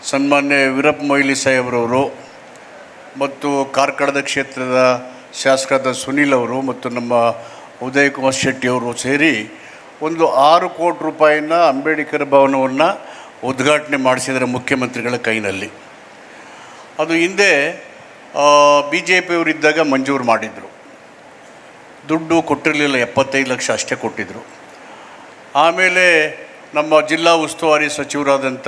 ಸನ್ಮಾನ್ಯ ವೀರಪ್ಪ ಮೊಯ್ಲಿ ಸಾಹೇಬ್ರವರು ಮತ್ತು ಕಾರ್ಕಳದ ಕ್ಷೇತ್ರದ ಶಾಸಕರಾದ ಸುನೀಲ್ ಅವರು ಮತ್ತು ನಮ್ಮ ಉದಯ್ ಕುಮಾರ್ ಶೆಟ್ಟಿಯವರು ಸೇರಿ ಒಂದು 6 ಕೋಟಿ ರೂಪಾಯಿನ ಅಂಬೇಡ್ಕರ್ ಭವನವನ್ನು ಉದ್ಘಾಟನೆ ಮಾಡಿಸಿದರೆ ಮುಖ್ಯಮಂತ್ರಿಗಳ ಕೈನಲ್ಲಿ. ಅದು ಹಿಂದೆ BJPಯವರಿದ್ದಾಗ ಮಂಜೂರು ಮಾಡಿದರು. ದುಡ್ಡು ಕೊಟ್ಟಿರಲಿಲ್ಲ, 75 ಲಕ್ಷ ಅಷ್ಟೇ ಕೊಟ್ಟಿದ್ದರು. ಆಮೇಲೆ ನಮ್ಮ ಜಿಲ್ಲಾ ಉಸ್ತುವಾರಿ ಸಚಿವರಾದಂಥ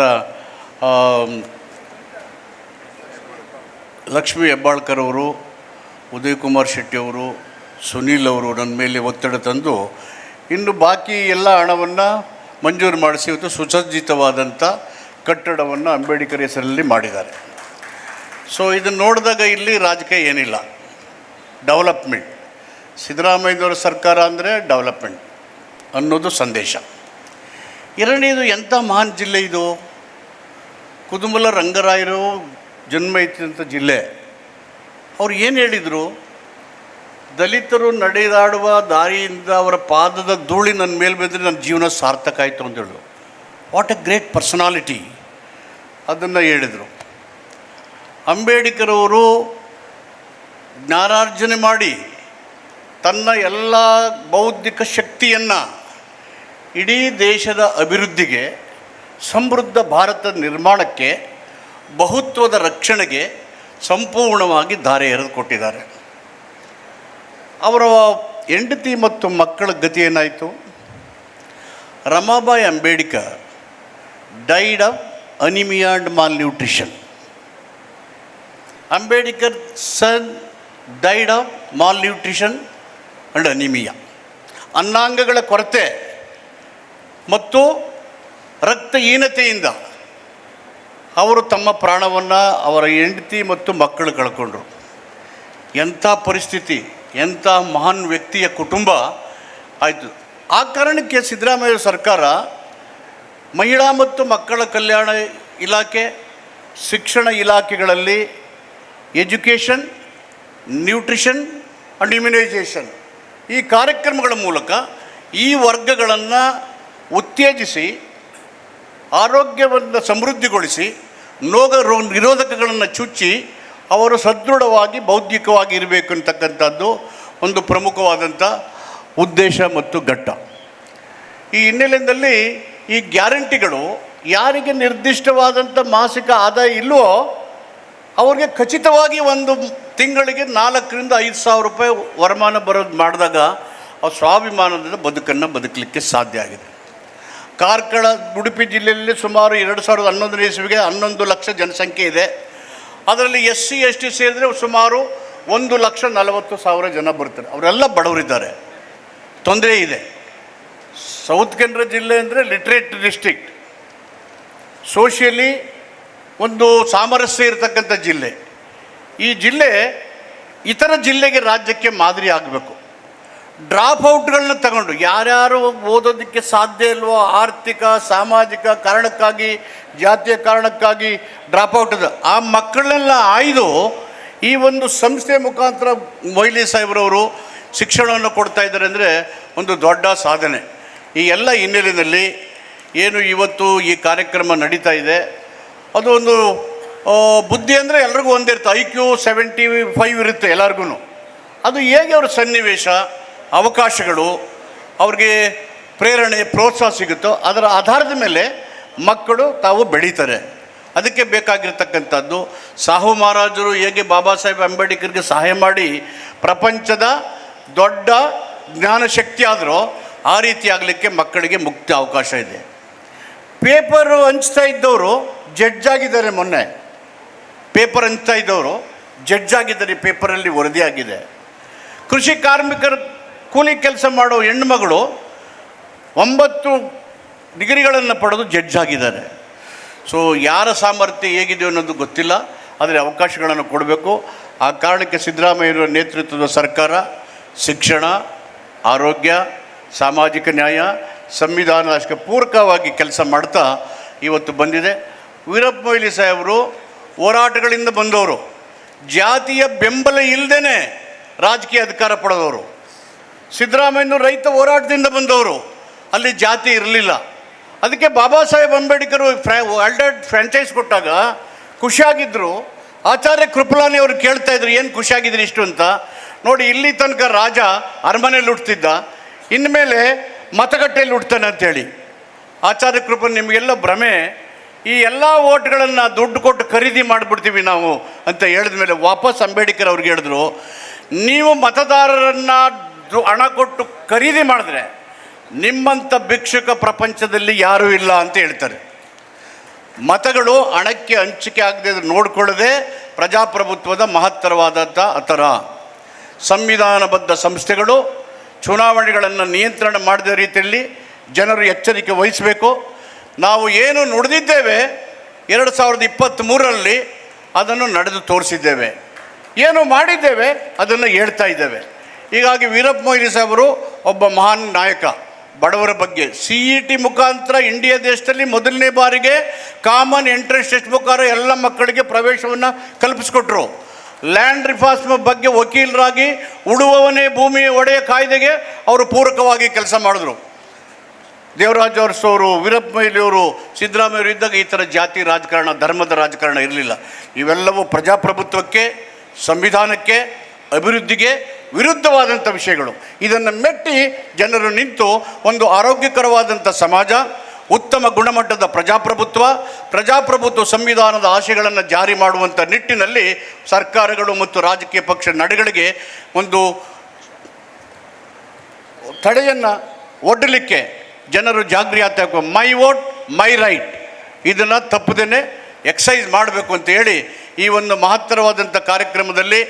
ಲಕ್ಷ್ಮೀ ಹೆಬ್ಬಾಳ್ಕರ್ ಅವರು, ಉದಯ್ ಕುಮಾರ್ ಶೆಟ್ಟಿಯವರು, ಸುನೀಲ್ ಅವರು ನನ್ನ ಮೇಲೆ ಒತ್ತಡ ತಂದು ಇನ್ನು ಬಾಕಿ ಎಲ್ಲ ಹಣವನ್ನು ಮಂಜೂರು ಮಾಡಿಸಿ ಇವತ್ತು ಸುಸಜ್ಜಿತವಾದಂಥ ಕಟ್ಟಡವನ್ನು ಅಂಬೇಡ್ಕರ್ ಹೆಸರಲ್ಲಿ ಮಾಡಿದ್ದಾರೆ. ಸೊ ಇದನ್ನು ನೋಡಿದಾಗ ಇಲ್ಲಿ ರಾಜಕೀಯ ಏನಿಲ್ಲ, ಡೆವಲಪ್ಮೆಂಟ್. ಸಿದ್ದರಾಮಯ್ಯನವರ ಸರ್ಕಾರ ಅಂದರೆ ಡೆವಲಪ್ಮೆಂಟ್ ಅನ್ನೋದು ಸಂದೇಶ. ಎರಡನೇದು, ಎಂಥ ಮಹಾನ್ ಜಿಲ್ಲೆ ಇದು. ಕುದುಮಲ ರಂಗರಾಯರು ಜನ್ಮ ಇದ್ದಂಥ ಜಿಲ್ಲೆ. ಅವ್ರು ಏನು ಹೇಳಿದರು? ದಲಿತರು ನಡೆದಾಡುವ ದಾರಿಯಿಂದ ಅವರ ಪಾದದ ಧೂಳಿ ನನ್ನ ಮೇಲೆ ಬಿದ್ದರೆ ನನ್ನ ಜೀವನ ಸಾರ್ಥಕ ಆಯಿತು ಅಂತ ಹೇಳಿದ್ರು. What A great personality. ಅದನ್ನು ಹೇಳಿದರು. ಅಂಬೇಡ್ಕರ್ ಅವರು ಜ್ಞಾನಾರ್ಜನೆ ಮಾಡಿ ತನ್ನ ಎಲ್ಲ ಬೌದ್ಧಿಕ ಶಕ್ತಿಯನ್ನು ಇಡೀ ದೇಶದ ಅಭಿವೃದ್ಧಿಗೆ, ಸಮೃದ್ಧ ಭಾರತದ ನಿರ್ಮಾಣಕ್ಕೆ, ಬಹುತ್ವದ ರಕ್ಷಣೆಗೆ ಸಂಪೂರ್ಣವಾಗಿ ದಾರಿ ಎರೆದುಕೊಟ್ಟಿದ್ದಾರೆ. ಅವರ ಹೆಂಡತಿ ಮತ್ತು ಮಕ್ಕಳ ಗತಿ ಏನಾಯಿತು? Ramabai Ambedkar died of anaemia and malnutrition. Ambedkar son died of malnutrition and anaemia. ಅನ್ನಾಂಗಗಳ ಕೊರತೆ ಮತ್ತು ರಕ್ತಹೀನತೆಯಿಂದ ಅವರು ತಮ್ಮ ಪ್ರಾಣವನ್ನು ಅವರ ಹೆಂಡತಿ ಮತ್ತು ಮಕ್ಕಳು ಕಳ್ಕೊಂಡ್ರು. ಎಂಥ ಪರಿಸ್ಥಿತಿ, ಎಂಥ ಮಹಾನ್ ವ್ಯಕ್ತಿಯ ಕುಟುಂಬ ಆಯಿತು. ಆ ಕಾರಣಕ್ಕೆ ಸಿದ್ದರಾಮಯ್ಯ ಸರ್ಕಾರ ಮಹಿಳಾ ಮತ್ತು ಮಕ್ಕಳ ಕಲ್ಯಾಣ ಇಲಾಖೆ, ಶಿಕ್ಷಣ ಇಲಾಖೆಗಳಲ್ಲಿ ಎಜುಕೇಷನ್, ನ್ಯೂಟ್ರಿಷನ್ ಆ್ಯಂಡ್ ಇಮ್ಯುನೈಸೇಷನ್ ಈ ಕಾರ್ಯಕ್ರಮಗಳ ಮೂಲಕ ಈ ವರ್ಗಗಳನ್ನು ಉತ್ತೇಜಿಸಿ, ಆರೋಗ್ಯವನ್ನು ಸಮೃದ್ಧಿಗೊಳಿಸಿ, ನಿರೋಧಕಗಳನ್ನು ಚುಚ್ಚಿ ಅವರು ಸದೃಢವಾಗಿ ಬೌದ್ಧಿಕವಾಗಿ ಇರಬೇಕು ಅಂತಕ್ಕಂಥದ್ದು ಒಂದು ಪ್ರಮುಖವಾದಂಥ ಉದ್ದೇಶ ಮತ್ತು ಘಟ್ಟ. ಈ ಹಿನ್ನೆಲೆಯಲ್ಲಿ ಈ ಗ್ಯಾರಂಟಿಗಳು ಯಾರಿಗೆ ನಿರ್ದಿಷ್ಟವಾದಂಥ ಮಾಸಿಕ ಆದಾಯ ಇಲ್ಲವೋ ಅವ್ರಿಗೆ ಖಚಿತವಾಗಿ ಒಂದು ತಿಂಗಳಿಗೆ 4,000 ರಿಂದ 5,000 ರೂಪಾಯಿ ವರಮಾನ ಬರೋದು ಮಾಡಿದಾಗ ಅವ್ರು ಸ್ವಾಭಿಮಾನದ ಬದುಕನ್ನು ಬದುಕಲಿಕ್ಕೆ ಸಾಧ್ಯ ಆಗಿದೆ. ಕಾರ್ಕಳ, ಉಡುಪಿ ಜಿಲ್ಲೆಯಲ್ಲಿ ಸುಮಾರು 2011 ಇಸ್ವಿಗೆ 11 ಲಕ್ಷ ಜನಸಂಖ್ಯೆ ಇದೆ. ಅದರಲ್ಲಿ SC ST ಸೇರಿದರೆ ಸುಮಾರು 1,40,000 ಜನ ಬರ್ತಾರೆ. ಅವರೆಲ್ಲ ಬಡವರಿದ್ದಾರೆ, ತೊಂದರೆ ಇದೆ. ಸೌತ್ ಕನ್ನಡ ಜಿಲ್ಲೆ ಅಂದರೆ ಲಿಟ್ರೇಟ್ ಡಿಸ್ಟ್ರಿಕ್ಟ್, ಸೋಷಿಯಲಿ ಒಂದು ಸಾಮರಸ್ಯ ಇರತಕ್ಕಂಥ ಜಿಲ್ಲೆ. ಈ ಜಿಲ್ಲೆ ಇತರ ಜಿಲ್ಲೆಗೆ, ರಾಜ್ಯಕ್ಕೆ ಮಾದರಿ ಆಗಬೇಕು. ಡ್ರಾಪ್ಔಟ್ಗಳನ್ನ ತಗೊಂಡು ಯಾರ್ಯಾರು ಓದೋದಕ್ಕೆ ಸಾಧ್ಯ ಇಲ್ವೋ, ಆರ್ಥಿಕ ಸಾಮಾಜಿಕ ಕಾರಣಕ್ಕಾಗಿ, ಜಾತಿಯ ಕಾರಣಕ್ಕಾಗಿ ಡ್ರಾಪ್ಔಟ್ ಇದೆ, ಆ ಮಕ್ಕಳನ್ನೆಲ್ಲ ಆಯ್ದು ಈ ಒಂದು ಸಂಸ್ಥೆ ಮುಖಾಂತರ ಮೊಯ್ಲಿ ಸಾಹೇಬ್ರವರು ಶಿಕ್ಷಣವನ್ನು ಕೊಡ್ತಾ ಇದ್ದಾರೆ ಅಂದರೆ ಒಂದು ದೊಡ್ಡ ಸಾಧನೆ. ಈ ಎಲ್ಲ ಹಿನ್ನೆಲೆಯಲ್ಲಿ ಏನು ಇವತ್ತು ಈ ಕಾರ್ಯಕ್ರಮ ನಡೀತಾ ಇದೆ, ಅದು ಒಂದು ಬುದ್ಧಿ ಅಂದರೆ ಎಲ್ರಿಗೂ ಒಂದೇ ಇರುತ್ತೆ. IQ 75 ಇರುತ್ತೆ ಎಲ್ಲರಿಗೂ. ಅದು ಹೇಗೆ ಅವ್ರ ಸನ್ನಿವೇಶ, ಅವಕಾಶಗಳು, ಅವ್ರಿಗೆ ಪ್ರೇರಣೆ, ಪ್ರೋತ್ಸಾಹ ಸಿಗುತ್ತೋ ಅದರ ಆಧಾರದ ಮೇಲೆ ಮಕ್ಕಳು ತಾವು ಬೆಳೀತಾರೆ. ಅದಕ್ಕೆ ಬೇಕಾಗಿರ್ತಕ್ಕಂಥದ್ದು ಸಾಹು ಮಹಾರಾಜರು ಹೇಗೆ ಬಾಬಾ ಸಾಹೇಬ್ ಅಂಬೇಡ್ಕರ್ಗೆ ಸಹಾಯ ಮಾಡಿ ಪ್ರಪಂಚದ ದೊಡ್ಡ ಜ್ಞಾನಶಕ್ತಿ ಆದರೂ ಆ ರೀತಿ ಆಗಲಿಕ್ಕೆ ಮಕ್ಕಳಿಗೆ ಮುಕ್ತ ಅವಕಾಶ ಇದೆ. ಪೇಪರು ಹಂಚ್ತಾ ಇದ್ದವರು ಜಡ್ಜ್ ಆಗಿದ್ದಾರೆ. ಮೊನ್ನೆ ಪೇಪರ್ ಹಂಚ್ತಾ ಇದ್ದವರು ಜಡ್ಜ್ ಆಗಿದ್ದಾರೆ, ಪೇಪರಲ್ಲಿ ವರದಿಯಾಗಿದೆ. ಕೃಷಿ ಕಾರ್ಮಿಕರು, ಕೂಲಿ ಕೆಲಸ ಮಾಡೋ ಹೆಣ್ಣುಮಗಳು 9 ಡಿಗ್ರಿಗಳನ್ನು ಪಡೆದು ಜಡ್ಜ್ ಆಗಿದ್ದಾರೆ. ಸೊ ಯಾರ ಸಾಮರ್ಥ್ಯ ಹೇಗಿದೆ ಅನ್ನೋದು ಗೊತ್ತಿಲ್ಲ, ಆದರೆ ಅವಕಾಶಗಳನ್ನು ಕೊಡಬೇಕು. ಆ ಕಾರಣಕ್ಕೆ ಸಿದ್ದರಾಮಯ್ಯರ ನೇತೃತ್ವದ ಸರ್ಕಾರ ಶಿಕ್ಷಣ, ಆರೋಗ್ಯ, ಸಾಮಾಜಿಕ ನ್ಯಾಯ, ಸಂವಿಧಾನಕ್ಕೆ ಪೂರಕವಾಗಿ ಕೆಲಸ ಮಾಡ್ತಾ ಇವತ್ತು ಬಂದಿದೆ. ವೀರಪ್ಪ ಮೊಯ್ಲಿ ಸಾಹೇಬರು ಹೋರಾಟಗಳಿಂದ ಬಂದವರು, ಜಾತಿಯ ಬೆಂಬಲ ಇಲ್ಲದೇ ರಾಜಕೀಯ ಅಧಿಕಾರ ಪಡೆದವರು. ಸಿದ್ದರಾಮಯ್ಯನವರು ರೈತ ಹೋರಾಟದಿಂದ ಬಂದವರು, ಅಲ್ಲಿ ಜಾತಿ ಇರಲಿಲ್ಲ. ಅದಕ್ಕೆ ಬಾಬಾ ಸಾಹೇಬ್ ಅಂಬೇಡ್ಕರ್ ವರ್ಲ್ಡ್ ಫ್ರಾಂಚೈಸ್ ಕೊಟ್ಟಾಗ ಖುಷಿಯಾಗಿದ್ದರು. ಆಚಾರ್ಯ ಕೃಪಲಾನಿ ಅವರು ಕೇಳ್ತಾ ಇದ್ರು, ಏನು ಖುಷಿಯಾಗಿದ್ರಿ ಇಷ್ಟು ಅಂತ. ನೋಡಿ, ಇಲ್ಲಿ ತನಕ ರಾಜ ಅರಮನೆಯಲ್ಲಿ ಹುಟ್ತಿದ್ದ, ಇನ್ಮೇಲೆ ಮತಗಟ್ಟೆಯಲ್ಲಿ ಹುಡ್ತಾನೆ ಅಂಥೇಳಿ. ಆಚಾರ್ಯ ಕೃಪನ್ ನಿಮಗೆಲ್ಲ ಭ್ರಮೆ, ಈ ಎಲ್ಲ ಓಟ್ಗಳನ್ನು ದುಡ್ಡು ಕೊಟ್ಟು ಖರೀದಿ ಮಾಡಿಬಿಡ್ತೀವಿ ನಾವು ಅಂತ ಹೇಳಿದ ಮೇಲೆ ವಾಪಸ್ ಅಂಬೇಡ್ಕರ್ ಅವ್ರಿಗೆ ಹೇಳಿದ್ರು, ನೀವು ಮತದಾರರನ್ನು ಹಣ ಕೊಟ್ಟು ಖರೀದಿ ಮಾಡಿದ್ರೆ ನಿಮ್ಮಂಥ ಭಿಕ್ಷುಕ ಪ್ರಪಂಚದಲ್ಲಿ ಯಾರೂ ಇಲ್ಲ ಅಂತ ಹೇಳ್ತಾರೆ. ಮತಗಳು ಹಣಕ್ಕೆ ಹಂಚಿಕೆ ಆಗದೆ ನೋಡಿಕೊಳ್ಳದೆ ಪ್ರಜಾಪ್ರಭುತ್ವದ ಮಹತ್ತರವಾದಂಥ ಅತರ. ಸಂವಿಧಾನಬದ್ಧ ಸಂಸ್ಥೆಗಳು ಚುನಾವಣೆಗಳನ್ನು ನಿಯಂತ್ರಣ ಮಾಡಿದ ರೀತಿಯಲ್ಲಿ ಜನರು ಎಚ್ಚರಿಕೆ ವಹಿಸಬೇಕು. ನಾವು ಏನು ನುಡಿದಿದ್ದೇವೆ 2023ರಲ್ಲಿ ಅದನ್ನು ನಡೆದು ತೋರಿಸಿದ್ದೇವೆ, ಏನು ಮಾಡಿದ್ದೇವೆ ಅದನ್ನು ಹೇಳ್ತಾ ಇದ್ದೇವೆ. ಹೀಗಾಗಿ ವೀರಪ್ಪ ಮೊಯ್ಲಿ ಸಾಹೇಬರು ಒಬ್ಬ ಮಹಾನ್ ನಾಯಕ. ಬಡವರ ಬಗ್ಗೆ CET ಮುಖಾಂತರ ಇಂಡಿಯಾ ದೇಶದಲ್ಲಿ ಮೊದಲನೇ ಬಾರಿಗೆ ಕಾಮನ್ ಎಂಟ್ರೆನ್ಸ್ ಟೆಸ್ಟ್ ಮುಖಾಂತರ ಎಲ್ಲ ಮಕ್ಕಳಿಗೆ ಪ್ರವೇಶವನ್ನು ಕಲ್ಪಿಸ್ಕೊಟ್ರು. ಲ್ಯಾಂಡ್ ರಿಫಾರ್ಮ್ ಬಗ್ಗೆ ವಕೀಲರಾಗಿ ಉಳುವವನೇ ಭೂಮಿ ಒಡೆಯ ಕಾಯ್ದೆಗೆ ಅವರು ಪೂರಕವಾಗಿ ಕೆಲಸ ಮಾಡಿದ್ರು. ದೇವರಾಜ ಅರಸವರು, ವೀರಪ್ಪ ಮೊಯ್ಲಿಯವರು, ಸಿದ್ದರಾಮಯ್ಯವರು ಇದ್ದಾಗ ಈ ಥರ ಜಾತಿ ರಾಜಕಾರಣ, ಧರ್ಮದ ರಾಜಕಾರಣ ಇರಲಿಲ್ಲ. ಇವೆಲ್ಲವೂ ಪ್ರಜಾಪ್ರಭುತ್ವಕ್ಕೆ, ಸಂವಿಧಾನಕ್ಕೆ, ಅಭಿವೃದ್ಧಿಗೆ ವಿರುದ್ಧವಾದಂಥ ವಿಷಯಗಳು. ಇದನ್ನು ಮೆಟ್ಟಿ ಜನರು ನಿಂತು ಒಂದು ಆರೋಗ್ಯಕರವಾದಂಥ ಸಮಾಜ, ಉತ್ತಮ ಗುಣಮಟ್ಟದ ಪ್ರಜಾಪ್ರಭುತ್ವ ಸಂವಿಧಾನದ ಆಶಯಗಳನ್ನು ಜಾರಿ ಮಾಡುವಂಥ ನಿಟ್ಟಿನಲ್ಲಿ ಸರ್ಕಾರಗಳು ಮತ್ತು ರಾಜಕೀಯ ಪಕ್ಷ ನಡೆಗಳಿಗೆ ಒಂದು ತಡೆಯನ್ನು ಒಡ್ಡಲಿಕ್ಕೆ ಜನರು ಜಾಗೃತಿ ಆಗಬೇಕು. ಮೈ ವೋಟ್ ಮೈ ರೈಟ್, ಇದನ್ನು ತಪ್ಪದೇ ಎಕ್ಸೈಸ್ ಮಾಡಬೇಕು ಅಂತ ಹೇಳಿ ಈ ಒಂದು ಮಹತ್ತರವಾದಂಥ ಕಾರ್ಯಕ್ರಮದಲ್ಲಿ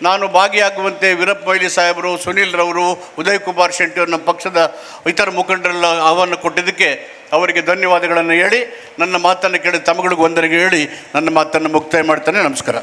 ನಾನು ಭಾಗಿಯಾಗುವಂತೆ ವೀರಪ್ಪ ಮೊಯ್ಲಿ ಸಾಹೇಬರು, ಸುನೀಲ್ ರವರು, ಉದಯ್ ಕುಮಾರ್ ಶೆಟ್ಟಿ ಅವರು, ನಮ್ಮ ಪಕ್ಷದ ಇತರ ಮುಖಂಡರೆಲ್ಲ ಆಹ್ವಾನ ಕೊಟ್ಟಿದ್ದಕ್ಕೆ ಅವರಿಗೆ ಧನ್ಯವಾದಗಳನ್ನು ಹೇಳಿ ನನ್ನ ಮಾತನ್ನು ಕೇಳಿ ತಮಗಳಿಗೂ ವಂದನೆಗೆ ಹೇಳಿ ನನ್ನ ಮಾತನ್ನು ಮುಕ್ತಾಯ ಮಾಡ್ತಾನೆ. ನಮಸ್ಕಾರ.